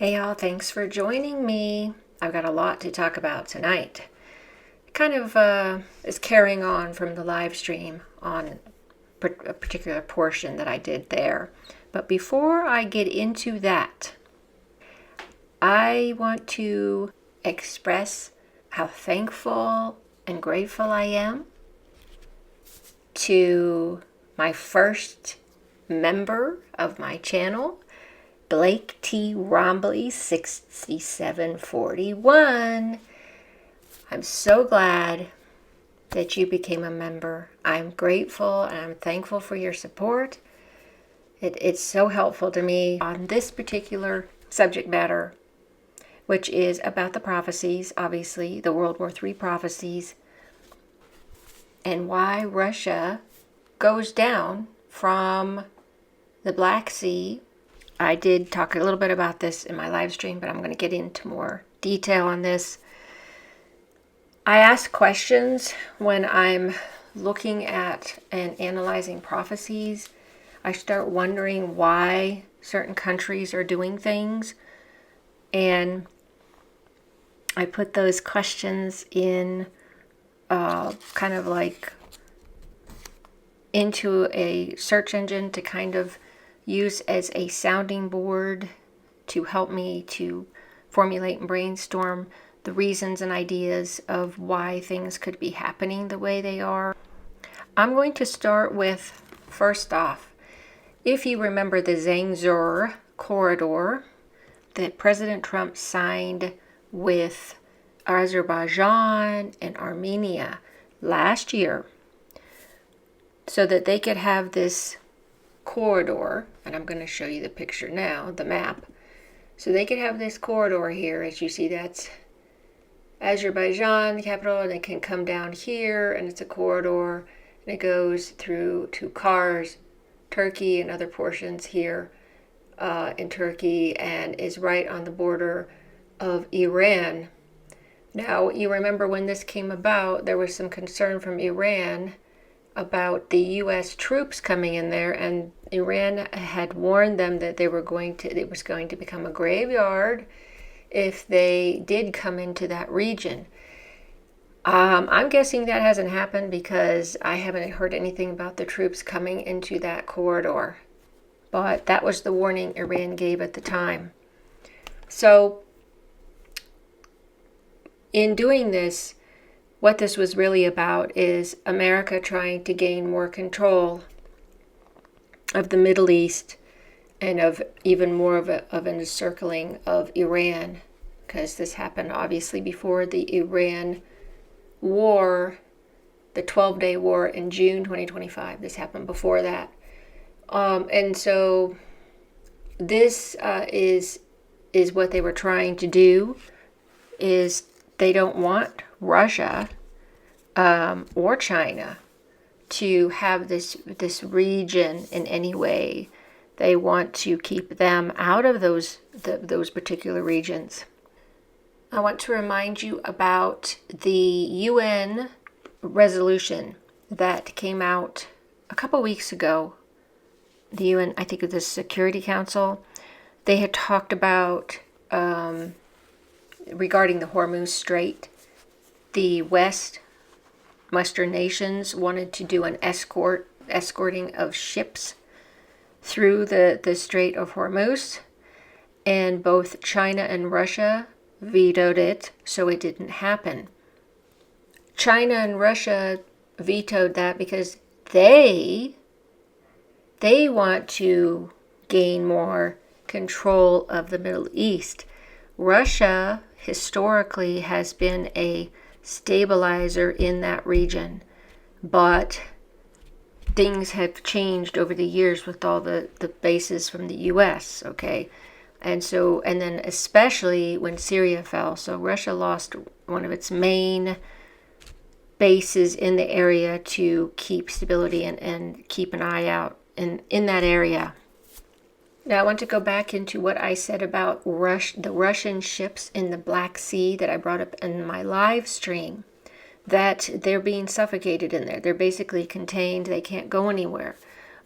Hey y'all, thanks for joining me. I've got a lot to talk about tonight. Kind of is carrying on from the live stream on a particular portion that I did there. But before I get into that, I want to express how thankful and grateful I am to my first member of my channel, Blake T. Rombley 6741. I'm so glad that you became a member. I'm grateful and I'm thankful for your support. It's so helpful to me on this particular subject matter, which is about the prophecies, obviously, the World War III prophecies, and why Russia goes down from the Black Sea. I did talk a little bit about this in my live stream, but I'm going to get into more detail on this. I ask questions when I'm looking at and analyzing prophecies. I start wondering why certain countries are doing things, and I put those questions in kind of like into a search engine to kind of use as a sounding board to help me to formulate and brainstorm the reasons and ideas of why things could be happening the way they are. I'm going to start with, first off, if you remember the Zangezur corridor that President Trump signed with Azerbaijan and Armenia last year so that they could have this corridor, and I'm going to show you the picture now, the map. So they could have this corridor here, as you see, that's Azerbaijan, the capital, and it can come down here, and it's a corridor, and it goes through to Kars, Turkey, and other portions here in Turkey, and is right on the border of Iran. Now, you remember when this came about, there was some concern from Iran about the U.S. troops coming in there, and Iran had warned them that it was going to become a graveyard if they did come into that region. I'm guessing that hasn't happened because I haven't heard anything about the troops coming into that corridor. But that was the warning Iran gave at the time. So, in doing this, what this was really about is America trying to gain more control of the Middle East and of even more of an encircling of Iran, because this happened obviously before the Iran war, the 12-day war in June 2025. This happened before that. And so this is what they were trying to do, is they don't want Russia or China to have this region in any way. They want to keep them out of those particular regions. I want to remind you about the UN resolution that came out a couple weeks ago. The UN, I think, of the Security Council, they had talked about regarding the Hormuz Strait. The Western nations wanted to do an escorting of ships through the Strait of Hormuz, and both China and Russia vetoed it, so it didn't happen. China and Russia vetoed that because they want to gain more control of the Middle East. Russia historically has been a stabilizer in that region, but things have changed over the years with all the bases from the US, okay? And then especially when Syria fell, so Russia lost one of its main bases in the area to keep stability and keep an eye out in that area. Now I want to go back into what I said about the Russian ships in the Black Sea that I brought up in my live stream, that they're being suffocated in there. They're basically contained. They can't go anywhere.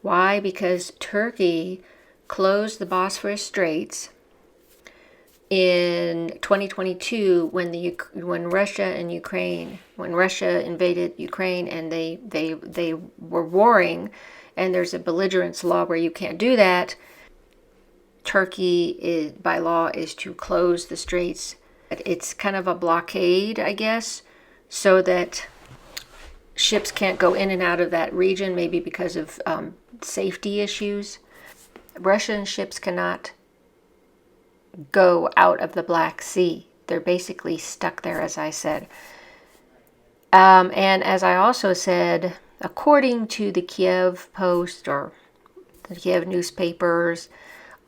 Why? Because Turkey closed the Bosphorus Straits in 2022 when Russia invaded Ukraine and they were warring, and there's a belligerence law where you can't do that. Turkey by law is to close the straits. It's kind of a blockade, I guess, so that ships can't go in and out of that region, maybe because of safety issues. Russian ships cannot go out of the Black Sea. They're basically stuck there, as I said. And as I also said, according to the Kiev Post or the Kiev newspapers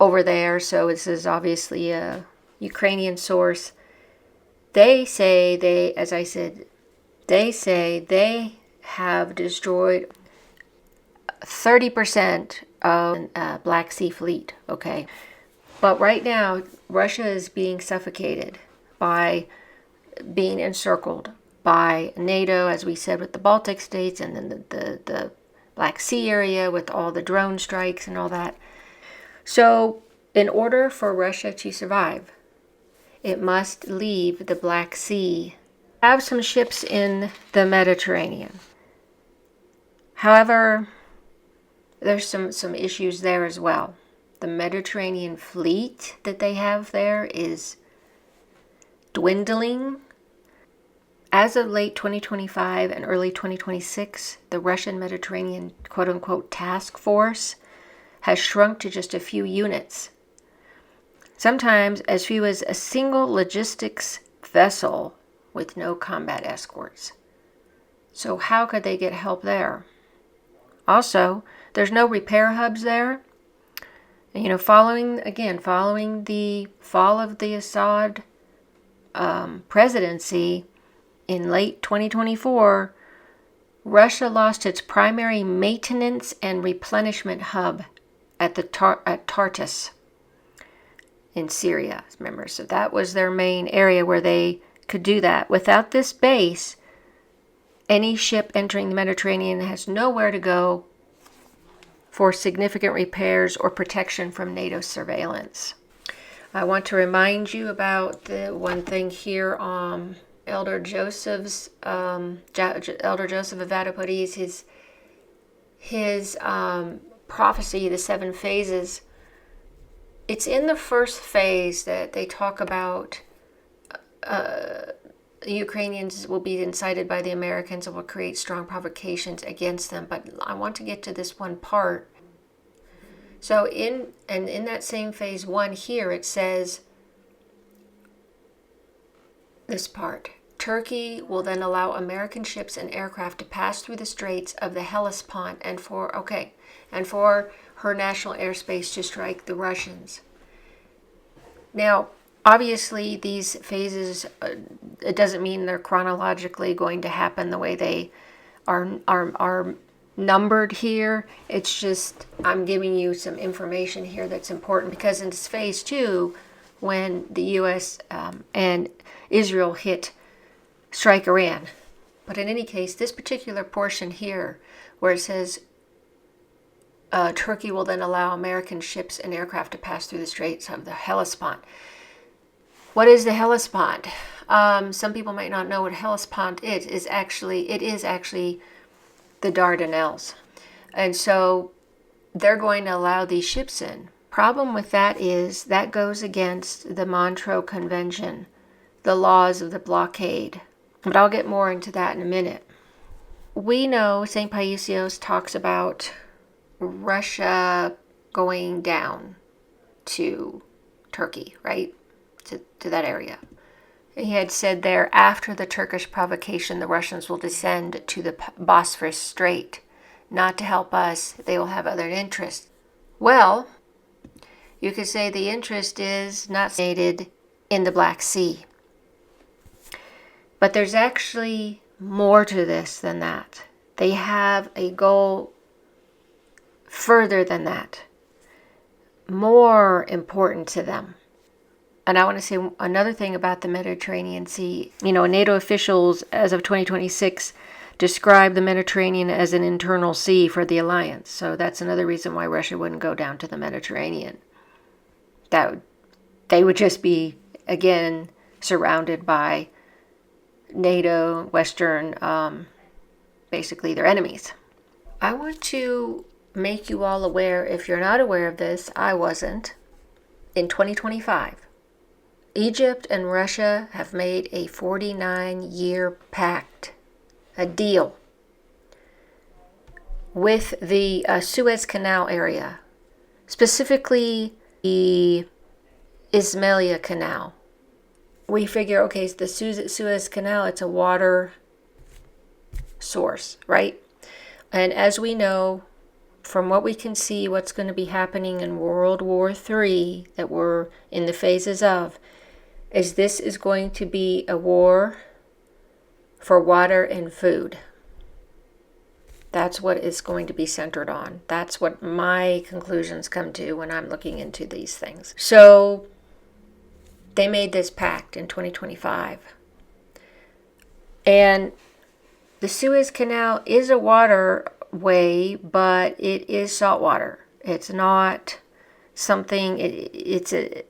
over there, so this is obviously a Ukrainian source, they say they have destroyed 30% of Black Sea fleet, okay? But right now, Russia is being suffocated by being encircled by NATO, as we said, with the Baltic states, and then the Black Sea area with all the drone strikes and all that. So in order for Russia to survive, it must leave the Black Sea, have some ships in the Mediterranean. However, there's some issues there as well. The Mediterranean fleet that they have there is dwindling. As of late 2025 and early 2026, the Russian Mediterranean quote-unquote task force has shrunk to just a few units. Sometimes as few as a single logistics vessel with no combat escorts. So how could they get help there? Also, there's no repair hubs there. You know, following the fall of the Assad presidency in late 2024, Russia lost its primary maintenance and replenishment hub at Tartus in Syria. Remember, so that was their main area where they could do that. Without this base, any ship entering the Mediterranean has nowhere to go for significant repairs or protection from NATO surveillance. I want to remind you about the one thing here on Elder Joseph of WWIII, his prophecy, the 7 phases. It's in the first phase that they talk about the Ukrainians will be incited by the Americans and will create strong provocations against them. But I want to get to this one part. So in that same phase 1 here, it says this part. Turkey will then allow American ships and aircraft to pass through the straits of the Hellespont and for her national airspace to strike the Russians. Now, obviously, these phases, it doesn't mean they're chronologically going to happen the way they are numbered here. It's just I'm giving you some information here that's important, because in phase 2, when the U.S. And Israel strike Iran. But in any case, this particular portion here, where it says Turkey will then allow American ships and aircraft to pass through the straits of the Hellespont. What is the Hellespont? Some people might not know what Hellespont is. It is actually the Dardanelles. And so they're going to allow these ships in. Problem with that is that goes against the Montreux Convention, the laws of the blockade. But I'll get more into that in a minute. We know St. Paisios talks about Russia going down to Turkey, right? To that area. He had said there, after the Turkish provocation, the Russians will descend to the Bosphorus Strait. Not to help us, they will have other interests. Well, you could say the interest is not stated in the Black Sea. But there's actually more to this than that. They have a goal further than that, more important to them. And I want to say another thing about the Mediterranean Sea. You know, NATO officials, as of 2026, describe the Mediterranean as an internal sea for the alliance. So that's another reason why Russia wouldn't go down to the Mediterranean. They would just be again, surrounded by NATO, Western, basically their enemies. I want to make you all aware, if you're not aware of this, I wasn't, in 2025, Egypt and Russia have made a 49-year pact, a deal, with the Suez Canal area, specifically the Ismailia Canal. We figure, okay, the Suez Canal, it's a water source, right? And as we know, from what we can see, what's going to be happening in World War III that we're in the phases of, is this is going to be a war for water and food. That's what it's going to be centered on. That's what my conclusions come to when I'm looking into these things. So they made this pact in 2025. And the Suez Canal is a waterway, but it is salt water. It's not something, it's a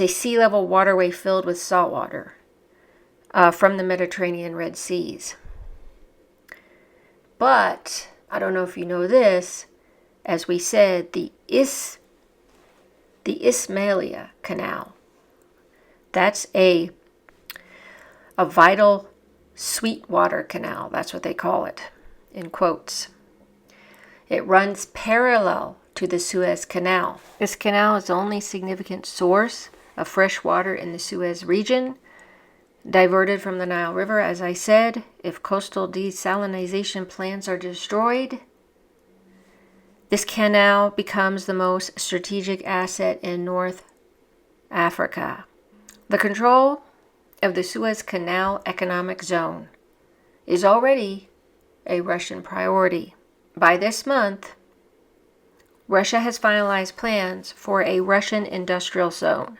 sea level waterway filled with salt water from the Mediterranean Red Seas. But, I don't know if you know this, as we said, the Ismailia Canal, that's a vital sweetwater canal. That's what they call it, in quotes. It runs parallel to the Suez Canal. This canal is the only significant source of fresh water in the Suez region, diverted from the Nile River. As I said, if coastal desalination plants are destroyed, this canal becomes the most strategic asset in North Africa. The control of the Suez Canal economic zone is already a Russian priority. By this month, Russia has finalized plans for a Russian industrial zone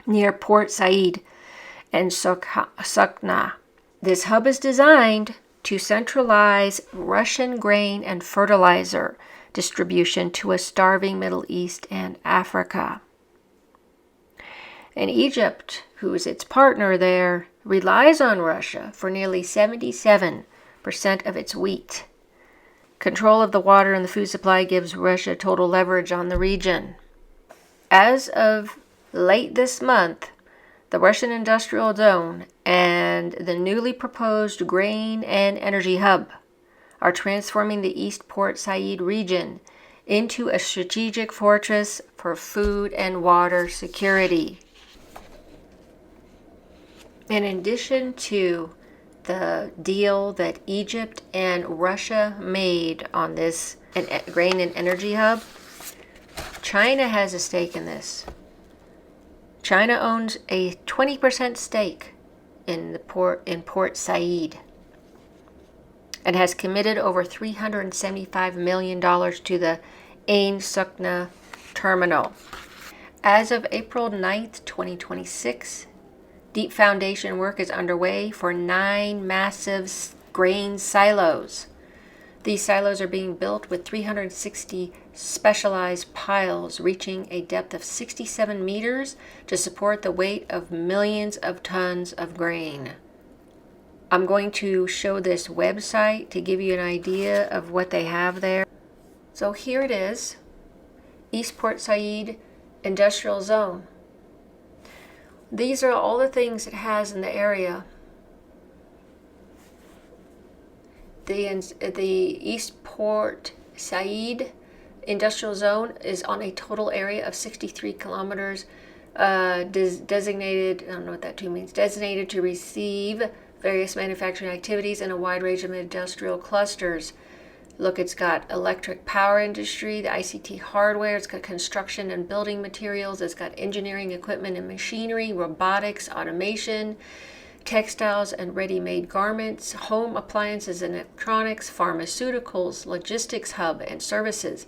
near Port Said and Sukhna. This hub is designed to centralize Russian grain and fertilizer distribution to a starving Middle East and Africa. And Egypt, who is its partner there, relies on Russia for nearly 77% of its wheat. Control of the water and the food supply gives Russia total leverage on the region. As of late this month, the Russian industrial zone and the newly proposed grain and energy hub are transforming the East Port Said region into a strategic fortress for food and water security. In addition to the deal that Egypt and Russia made on this grain and energy hub, China has a stake in this. China owns a 20% stake in Port Said and has committed over $375 million to the Ain Sukhna terminal. As of April 9th, 2026, deep foundation work is underway for 9 massive grain silos. These silos are being built with 360 specialized piles reaching a depth of 67 meters to support the weight of millions of tons of grain. I'm going to show this website to give you an idea of what they have there. So here it is, East Port Said Industrial Zone. These are all the things it has in the area. The East Port Said Industrial Zone is on a total area of 63 kilometers, designated, I don't know what that means, designated to receive various manufacturing activities in a wide range of industrial clusters. Look, it's got electric power industry, the ICT hardware, it's got construction and building materials, it's got engineering equipment and machinery, robotics, automation, textiles and ready-made garments, home appliances and electronics, pharmaceuticals, logistics hub and services,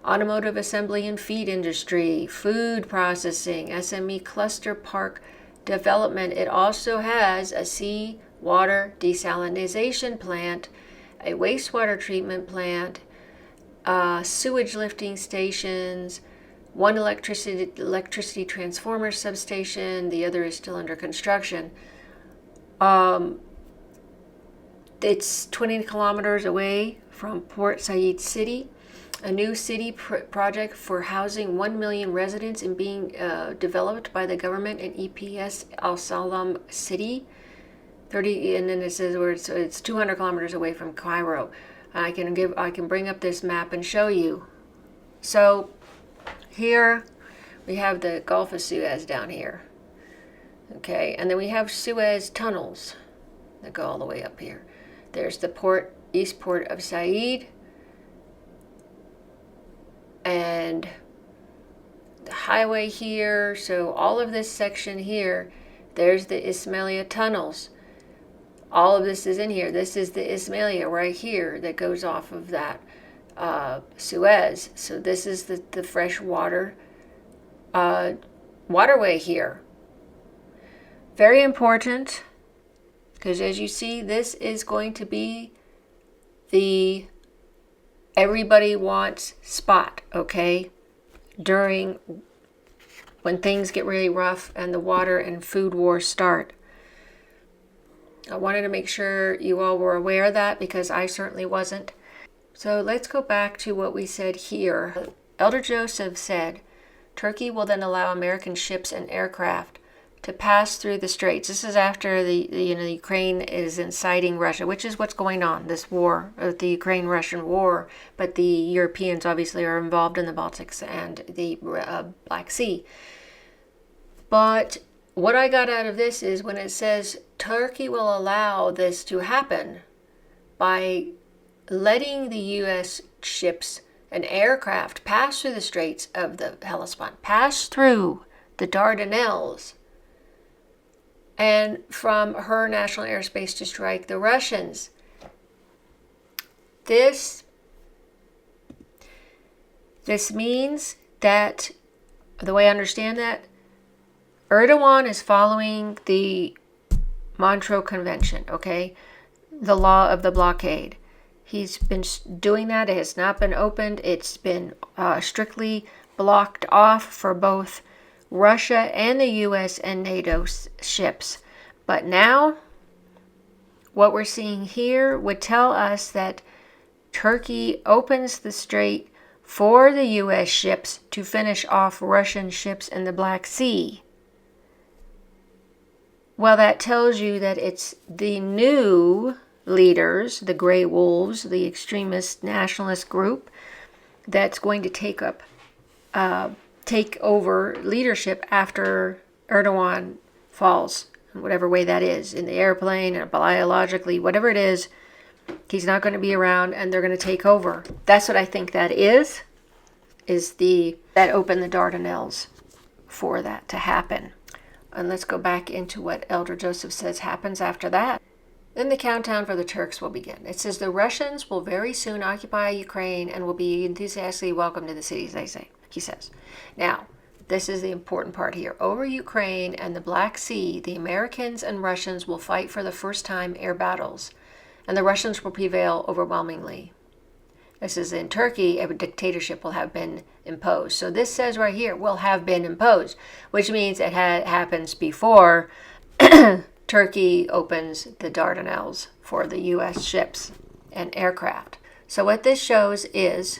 automotive assembly and feed industry, food processing, SME cluster park development. It also has a seawater desalination plant, a wastewater treatment plant, sewage lifting stations, one electricity transformer substation. The other is still under construction. It's 20 kilometers away from Port Said City. A new city project for housing 1 million residents and being developed by the government in EPS Al Salam City. 30, and then it says where it's 200 kilometers away from Cairo. I can bring up this map and show you. So here we have the Gulf of Suez down here. Okay, and then we have Suez tunnels that go all the way up here. There's the east port of Said, and the highway here. So all of this section here, there's the Ismailia tunnels. All of this is in here. This is the Ismailia right here that goes off of that Suez. So this is the fresh water waterway here. Very important, because as you see, this is going to be the everybody wants spot, okay? When things get really rough and the water and food wars start. I wanted to make sure you all were aware of that, because I certainly wasn't. So let's go back to what we said here. Elder Joseph said, Turkey will then allow American ships and aircraft to pass through the straits. This is after the Ukraine is inciting Russia, which is what's going on, this war, the Ukraine-Russian war. But the Europeans obviously are involved in the Baltics and the Black Sea. But what I got out of this is when it says Turkey will allow this to happen by letting the U.S. ships and aircraft pass through the straits of the Hellespont, pass through the Dardanelles, and from her national airspace to strike the Russians. This means that, the way I understand that, Erdogan is following the Montreux Convention, okay? The law of the blockade. He's been doing that. It has not been opened. It's been strictly blocked off for both Russia and the U.S. and NATO ships. But now, what we're seeing here would tell us that Turkey opens the strait for the U.S. ships to finish off Russian ships in the Black Sea. Well, that tells you that it's the new leaders, the Grey Wolves, the extremist nationalist group, that's going to take over leadership after Erdogan falls, in whatever way that is, in the airplane, or biologically, whatever it is. He's not going to be around, and they're going to take over. That's what I think that is that opened the Dardanelles for that to happen. And let's go back into what Elder Joseph says happens after that. Then the countdown for the Turks will begin. It says the Russians will very soon occupy Ukraine and will be enthusiastically welcomed to the cities, he says. Now, this is the important part here. Over Ukraine and the Black Sea, the Americans and Russians will fight for the first time air battles, and the Russians will prevail overwhelmingly. This is in Turkey, a dictatorship will have been imposed. So this says right here, will have been imposed, which means it happens before Turkey opens the Dardanelles for the U.S. ships and aircraft. So what this shows is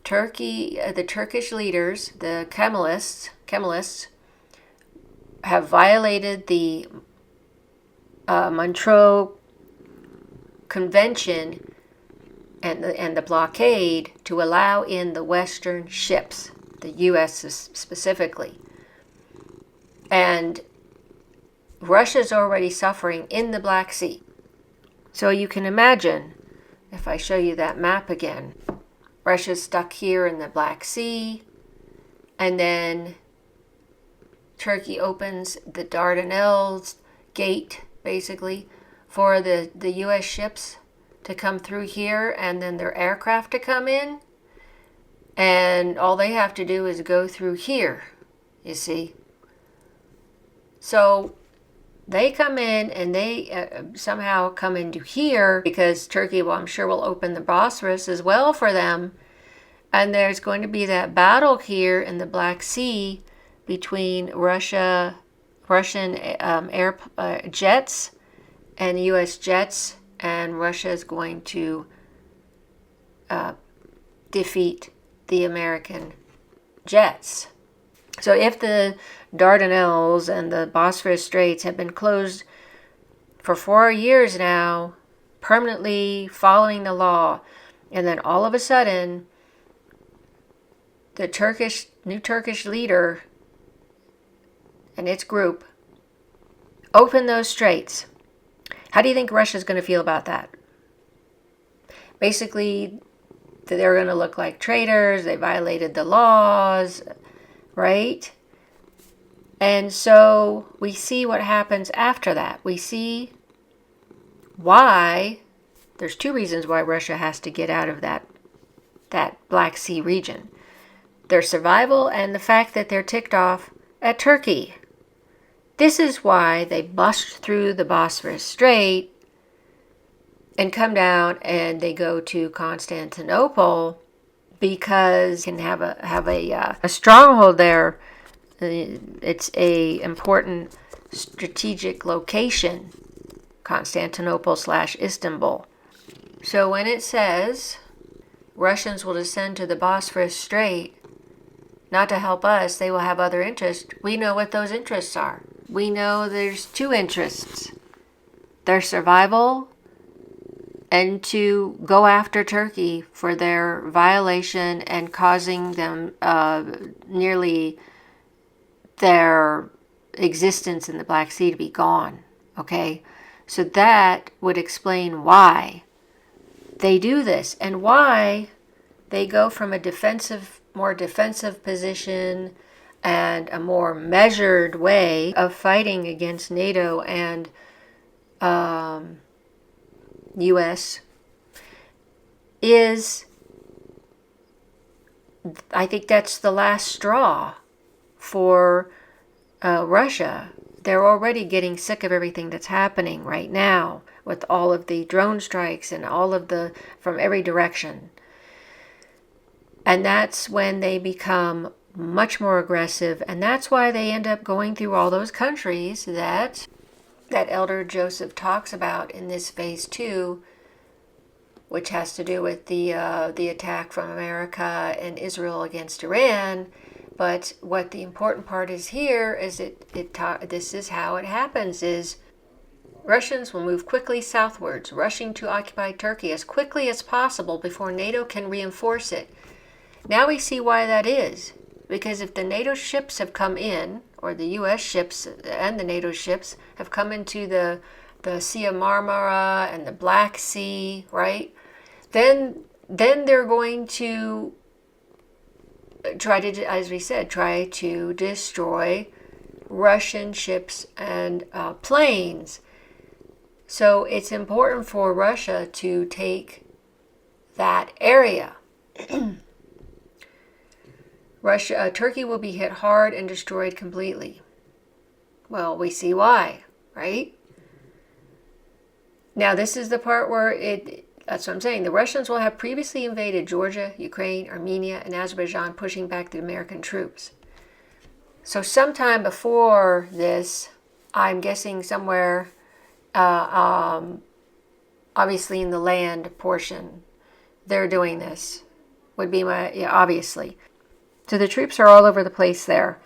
Turkey, the Turkish leaders, the Kemalists, have violated the Montreux Convention and the blockade to allow in the Western ships, the U.S. specifically. And Russia's already suffering in the Black Sea. So you can imagine, if I show you that map again, Russia's stuck here in the Black Sea, and then Turkey opens the Dardanelles gate, basically, for the U.S. ships to come through here, and then their aircraft to come in, and all they have to do is go through here, you see. So they come in, and they somehow come into here, because Turkey, well, I'm sure will open the Bosphorus as well for them, And there's going to be that battle here in the Black Sea between Russian air jets and U.S. jets, and Russia is going to defeat the American jets. So if the Dardanelles and the Bosphorus Straits have been closed for 4 years now, permanently following the law, and then all of a sudden the new Turkish leader and its group open those straits, how do you think Russia's going to feel about that? Basically, they're going to look like traitors, they violated the laws, right? And so we see what happens after that. We see why, there's two reasons why Russia has to get out of that Black Sea region. Their survival and the fact that they're ticked off at Turkey. This is why they bust through the Bosphorus Strait and come down and they go to Constantinople, because you can have a stronghold there. It's a important strategic location, Constantinople / Istanbul. So when it says Russians will descend to the Bosphorus Strait, not to help us, they will have other interests. We know what those interests are. We know there's two interests: their survival and to go after Turkey for their violation and causing them nearly their existence in the Black Sea to be gone. Okay? So that would explain why they do this and why they go from a more defensive position and a more measured way of fighting against NATO and U.S. is, I think that's the last straw for Russia. They're already getting sick of everything that's happening right now with all of the drone strikes and all of from every direction. And that's when they become much more aggressive, and that's why they end up going through all those countries that Elder Joseph talks about in this phase 2, which has to do with the attack from America and Israel against Iran. But what the important part is here is this is how it happens: is Russians will move quickly southwards, rushing to occupy Turkey as quickly as possible before NATO can reinforce it. Now we see why that is. Because if the NATO ships have come in, or the U.S. ships and the NATO ships have come into the Sea of Marmara and the Black Sea, right? Then they're going to try to, as we said, try to destroy Russian ships and planes. So it's important for Russia to take that area. Turkey will be hit hard and destroyed completely. Well, we see why, right? Now, this is the part where that's what I'm saying. The Russians will have previously invaded Georgia, Ukraine, Armenia, and Azerbaijan, pushing back the American troops. So sometime before this, I'm guessing somewhere, obviously in the land portion, they're doing this. Would be obviously. So the troops are all over the place there.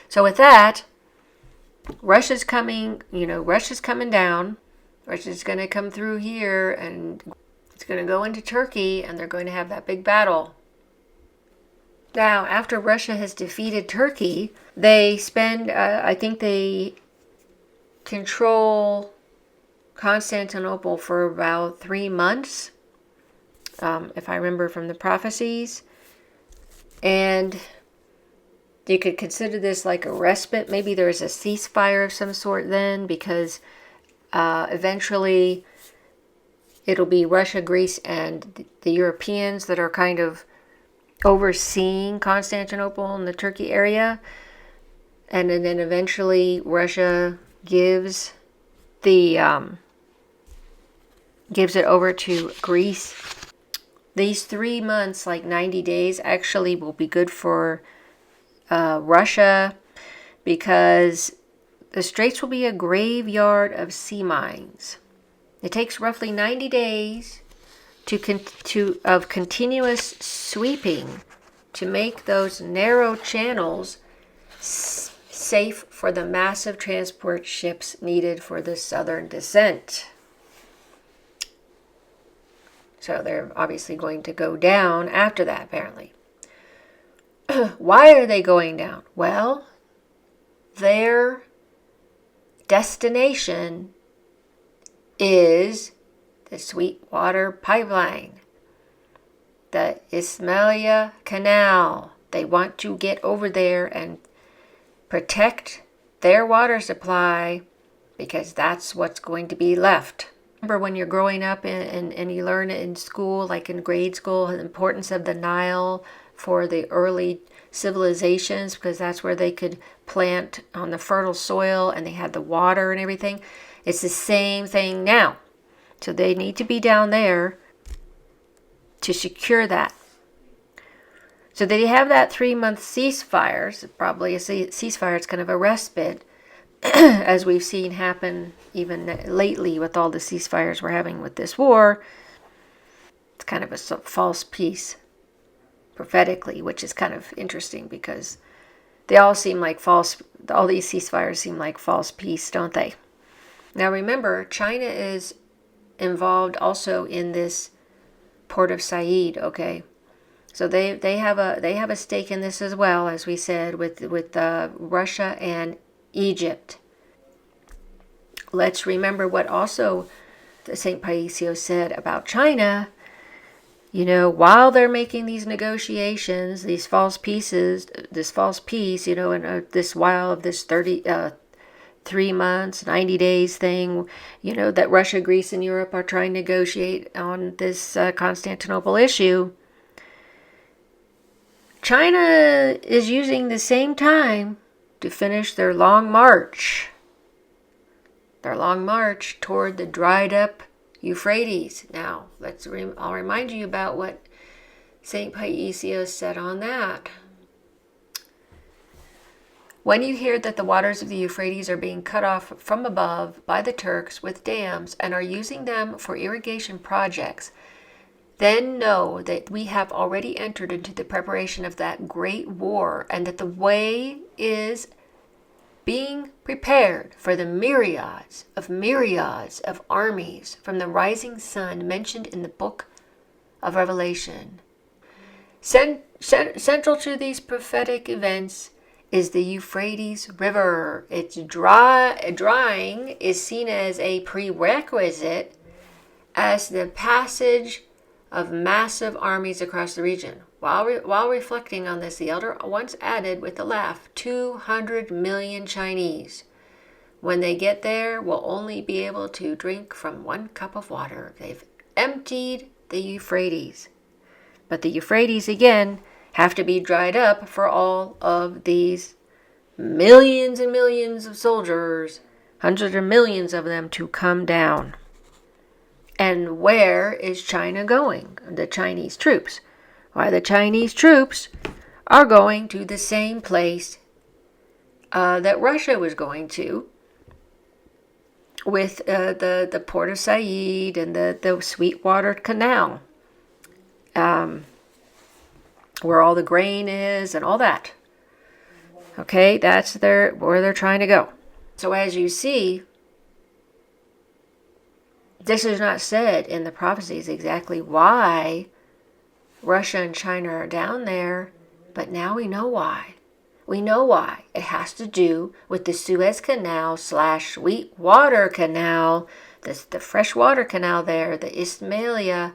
So with that, Russia's coming down. Russia's going to come through here, and it's going to go into Turkey, and they're going to have that big battle. Now, after Russia has defeated Turkey, they spend, I think they control Constantinople for about 3 months, if I remember from the prophecies. And you could consider this like a respite. Maybe there's a ceasefire of some sort then, because eventually it'll be Russia, Greece, and the Europeans that are kind of overseeing Constantinople and the Turkey area. And then eventually Russia gives it over to Greece These 3 months, like 90 days, actually will be good for Russia, because the straits will be a graveyard of sea mines. It takes roughly 90 days of continuous sweeping to make those narrow channels safe for the massive transport ships needed for the southern descent. So they're obviously going to go down after that, apparently. Why are they going down? Well, their destination is the Sweetwater Pipeline, the Ismailia Canal. They want to get over there and protect their water supply, because that's what's going to be left. Remember when you're growing up and you learn in school, like in grade school, the importance of the Nile for the early civilizations, because that's where they could plant on the fertile soil and they had the water and everything. It's the same thing now. So they need to be down there to secure that. So they have that 3-month ceasefire. It's probably a ceasefire. It's kind of a respite, as we've seen happen even lately with all the ceasefires we're having with this war. It's kind of a false peace, prophetically, which is kind of interesting, because they all seem like all these ceasefires seem like false peace, don't they? Now remember, China is involved also in this Port of Said, okay? So they have a stake in this as well, as we said, with Russia and Egypt. Let's remember what also St. Paisios said about China. You know, while they're making these negotiations, this false peace, you know, and this while of this 3 months, 90 days thing, you know, that Russia, Greece, and Europe are trying to negotiate on this Constantinople issue, China is using the same time to finish their long march. Their long march toward the dried up Euphrates. Now, I'll remind you about what St. Paisios said on that. When you hear that the waters of the Euphrates are being cut off from above by the Turks with dams and are using them for irrigation projects, then know that we have already entered into the preparation of that great war, and that the way is being prepared for the myriads of armies from the rising sun mentioned in the book of Revelation. Central to these prophetic events is the Euphrates River. Its drying is seen as a prerequisite as the passage of massive armies across the region. While reflecting on this, the elder once added with a laugh, 200 million Chinese, when they get there, will only be able to drink from 1 cup of water. They've emptied the Euphrates. But the Euphrates, again, have to be dried up for all of these millions and millions of soldiers, hundreds of millions of them, to come down. And where is China going? The Chinese troops. Why, the Chinese troops are going to the same place that Russia was going to, with the Port of Said and the Sweetwater Canal, where all the grain is and all that. Okay, that's where they're trying to go. So as you see, this is not said in the prophecies exactly why Russia and China are down there, but now we know why. We know why. It has to do with the Suez Canal / Sweetwater Canal, the freshwater canal there, the Ismailia.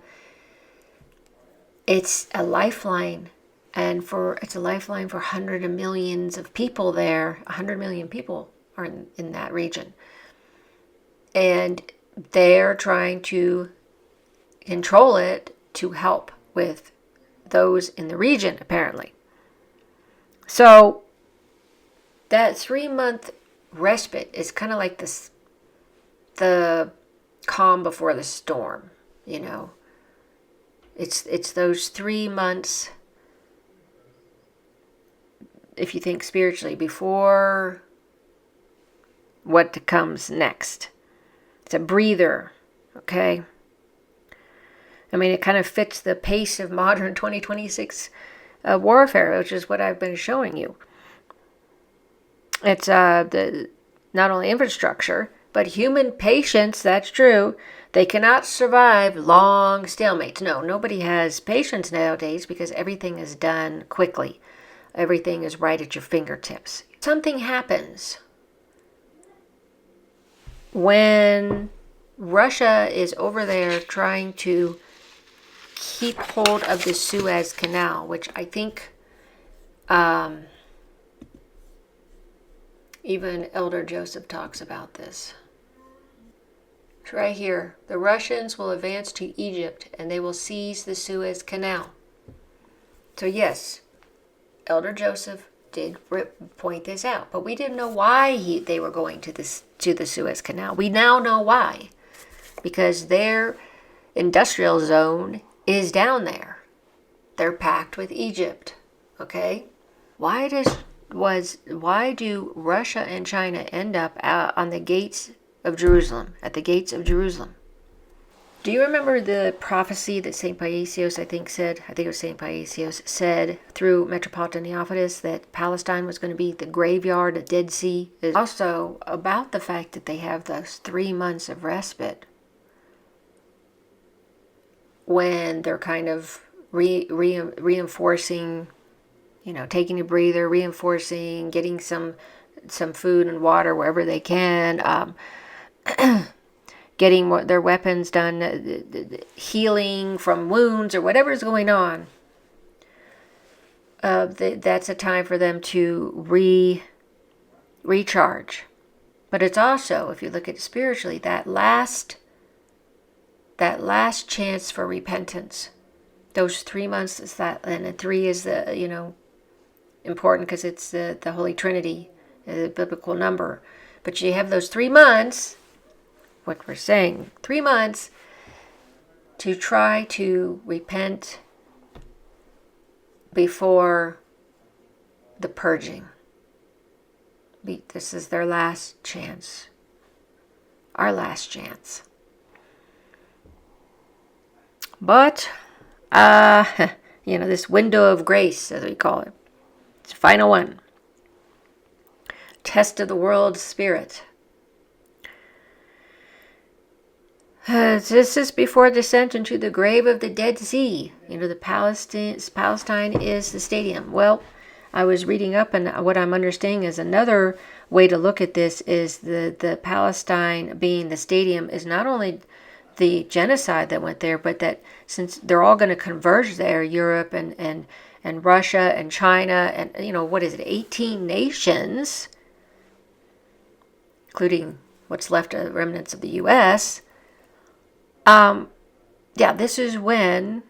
It's a lifeline, and it's a lifeline for hundreds of millions of people there. 100 million people are in that region. And they're trying to control it to help with those in the region, apparently. So that 3-month respite is kind of like the calm before the storm, you know. It's those 3 months, if you think spiritually, before what comes next. It's a breather, okay? I mean, it kind of fits the pace of modern 2026 warfare, which is what I've been showing you. It's the not only infrastructure, but human patience, that's true. They cannot survive long stalemates. No, nobody has patience nowadays because everything is done quickly. Everything is right at your fingertips. Something happens when Russia is over there trying to keep hold of the Suez Canal, which I think even Elder Joseph talks about this. It's right here. The Russians will advance to Egypt and they will seize the Suez Canal. So yes, Elder Joseph did point this out, but we didn't know why they were going to the Suez Canal. We now know why, because their industrial zone is down there. They're packed with Egypt. Okay, why do Russia and China end up on the gates of Jerusalem, at the gates of Jerusalem? Do you remember the prophecy that St. Paisios, I think it was St. Paisios, said through Metropolitan Euphrates that Palestine was going to be the graveyard, a Dead Sea? It's also about the fact that they have those 3 months of respite when they're kind of reinforcing, taking a breather, reinforcing, getting some food and water wherever they can, getting their weapons done, healing from wounds or whatever is going on. That's a time for them to recharge. But it's also, if you look at it spiritually, that last chance for repentance. Those 3 months is that, and the 3 is the, important because it's the Holy Trinity, the biblical number. But you have those 3 months, what we're saying, 3 months to try to repent before the purging. This is their last chance. Our last chance. But, this window of grace, as we call it, it's the final one. Test of the world spirit. This is before descent into the grave of the Dead Sea. The Palestine is the stadium. Well, I was reading up, and what I'm understanding is another way to look at this is the Palestine being the stadium is not only the genocide that went there, but that since they're all going to converge there, Europe and Russia and China and 18 nations, including what's left of the remnants of the U.S. This is when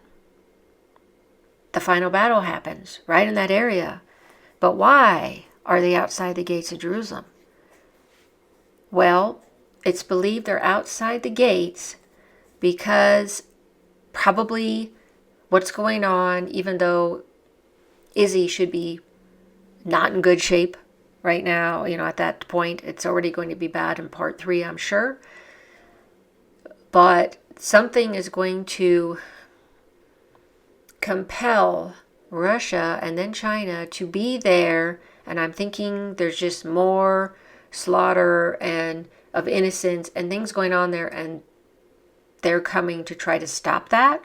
the final battle happens, right in that area. But why are they outside the gates of Jerusalem? Well, it's believed they're outside the gates because probably what's going on, even though Izzy should be not in good shape right now, at that point, it's already going to be bad in part 3, I'm sure. But something is going to compel Russia and then China to be there, and I'm thinking there's just more slaughter and of innocents and things going on there, and they're coming to try to stop that.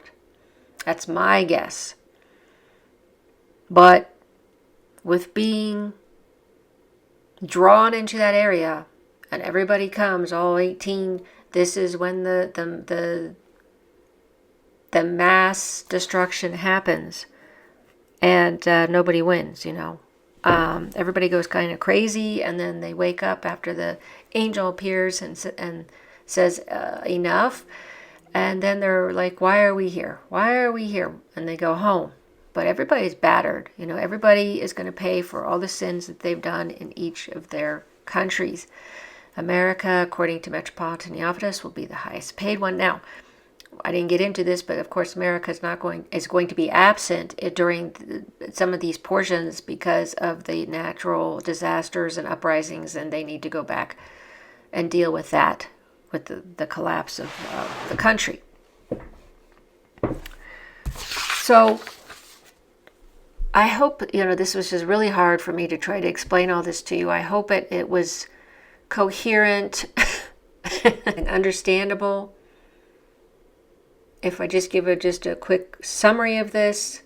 That's my guess. But with being drawn into that area and everybody comes, all 18, this is when the mass destruction happens, and nobody wins. Everybody goes kind of crazy, and then they wake up after the angel appears and says enough, and then they're like, "Why are we here? Why are we here?" And they go home. But everybody's battered. Everybody is going to pay for all the sins that they've done in each of their countries. America, according to Metropolitan Euphrates, will be the highest paid one. Now, I didn't get into this, but of course America is going to be absent during some of these portions because of the natural disasters and uprisings, and they need to go back and deal with that, with the collapse of the country. So I hope, this was just really hard for me to try to explain all this to you. I hope it was coherent and understandable. If I just give just a quick summary of this,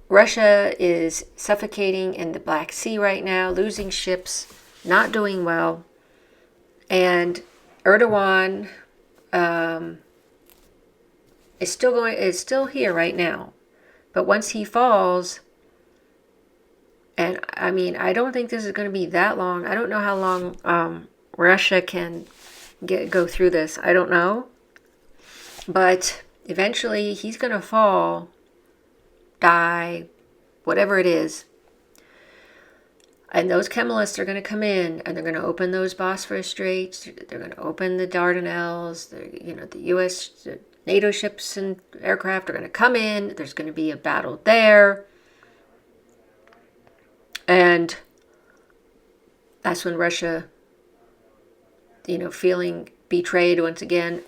Russia is suffocating in the Black Sea right now, losing ships, not doing well, and Erdogan is still here right now. But once he falls, and I mean, I don't think this is going to be that long. I don't know how long Russia can go through this. I don't know. But eventually he's going to fall, die, whatever it is. And those Kemalists are going to come in and they're going to open those Bosphorus Straits. They're going to open the Dardanelles. The U.S. the NATO ships and aircraft are going to come in. There's going to be a battle there. And that's when Russia, feeling betrayed once again,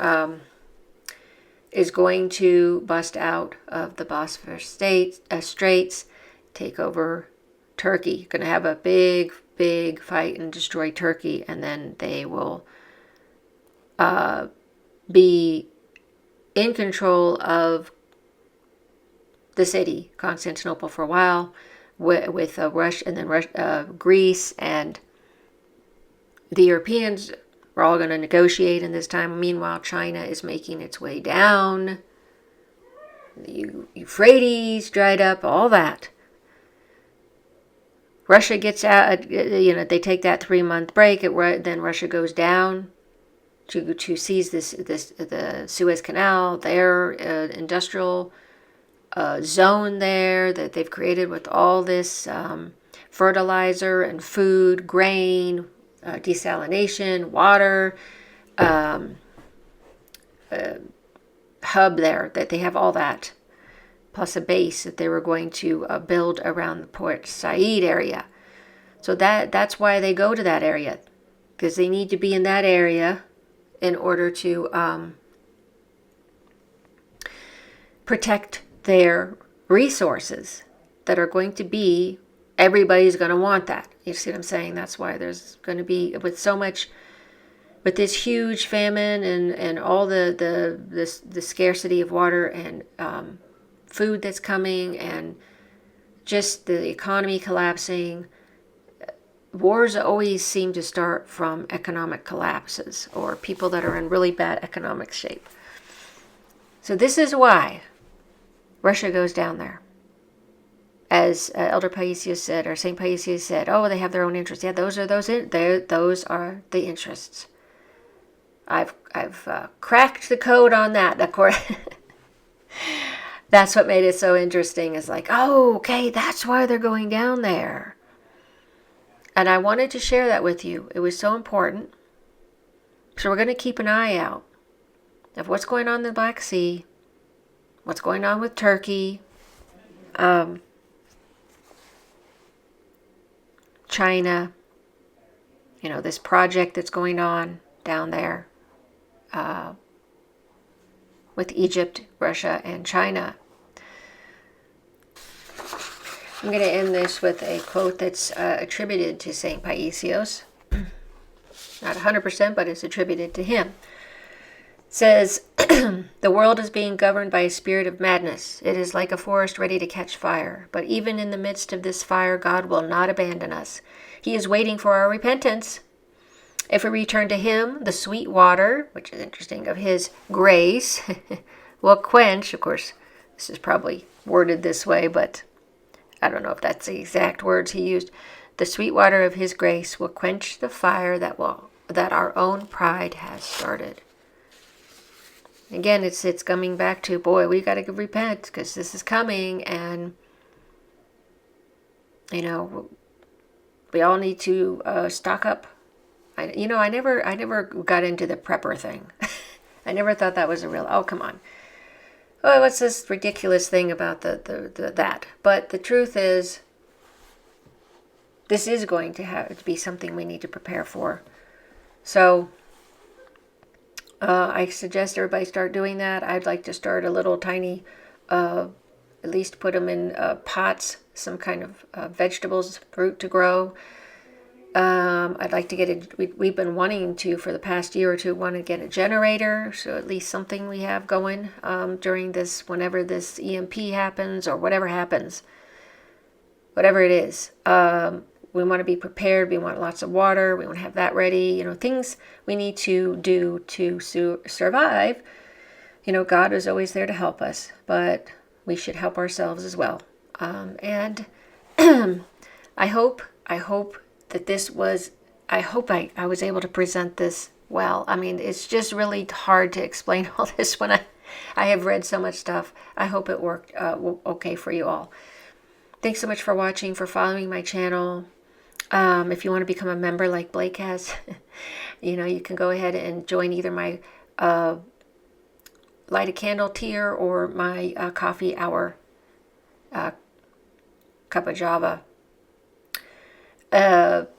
is going to bust out of the Bosphorus Straits, take over Turkey. You're going to have a big, big fight and destroy Turkey, and then they will be in control of the city, Constantinople, for a while, with Russia, and then Greece, and the Europeans. We're all going to negotiate in this time. Meanwhile, China is making its way down. The Euphrates dried up, all that. Russia gets out, they take that 3-month break. Then Russia goes down to seize the Suez Canal, their industrial zone there that they've created with all this fertilizer and food, grain, desalination, water, hub there, that they have all that, plus a base that they were going to build around the Port Said area. So that's why they go to that area, because they need to be in that area in order to protect their resources that are going to be, everybody's going to want that. You see what I'm saying? That's why there's going to be, with this huge famine and all the scarcity of water and food that's coming, and just the economy collapsing. Wars always seem to start from economic collapses or people that are in really bad economic shape. So this is why Russia goes down there. As Elder Paisios said, or Saint Paisios said, they have their own interests. Yeah, those are the interests. I've cracked the code on that. Of course, that's what made it so interesting. Is like, okay, that's why they're going down there. And I wanted to share that with you. It was so important. So we're going to keep an eye out of what's going on in the Black Sea, what's going on with Turkey, China, this project that's going on down there with Egypt, Russia, and China. I'm going to end this with a quote that's attributed to St. Paisios. Not 100%, but it's attributed to him. It says, "The world is being governed by a spirit of madness. It is like a forest ready to catch fire. But even in the midst of this fire, God will not abandon us. He is waiting for our repentance. If we return to him, the sweet water," which is interesting, "of his grace will quench," of course, this is probably worded this way, but I don't know if that's the exact words he used. "The sweet water of his grace will quench the fire that our own pride has started." Again, it's coming back to, we got to repent, because this is coming, and we all need to stock up. I never got into the prepper thing. I never thought that was a real, oh, come on. Oh, what's this ridiculous thing about that? But the truth is, this is going to have to be something we need to prepare for. So I suggest everybody start doing that. I'd like to start a little tiny, at least put them in pots, some kind of vegetables, fruit to grow. I'd like to get we've been wanting to, for the past year or two, want to get a generator. So at least something we have going during this, whenever this EMP happens or whatever happens, whatever it is. We want to be prepared. We want lots of water. We want to have that ready. Things we need to do to survive. God is always there to help us, but we should help ourselves as well. And I hope that this was, I hope I was able to present this well. I mean, it's just really hard to explain all this when I have read so much stuff. I hope it worked okay for you all. Thanks so much for watching, for following my channel. If you want to become a member like Blake has, you can go ahead and join either my light a candle tier or my coffee hour cup of java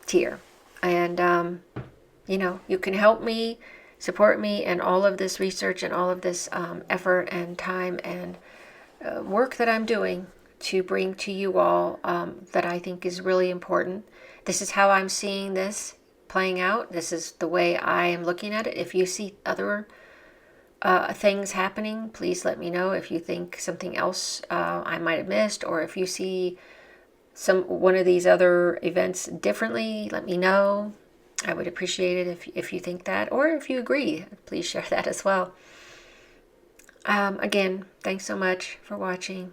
tier. And you can help me, support me, and all of this research and all of this effort and time and work that I'm doing to bring to you all that I think is really important. This is how I'm seeing this playing out. This is the way I am looking at it. If you see other things happening, please let me know. If you think something else I might have missed, or if you see one of these other events differently, let me know. I would appreciate it if you think that, or if you agree, please share that as well. Again, thanks so much for watching.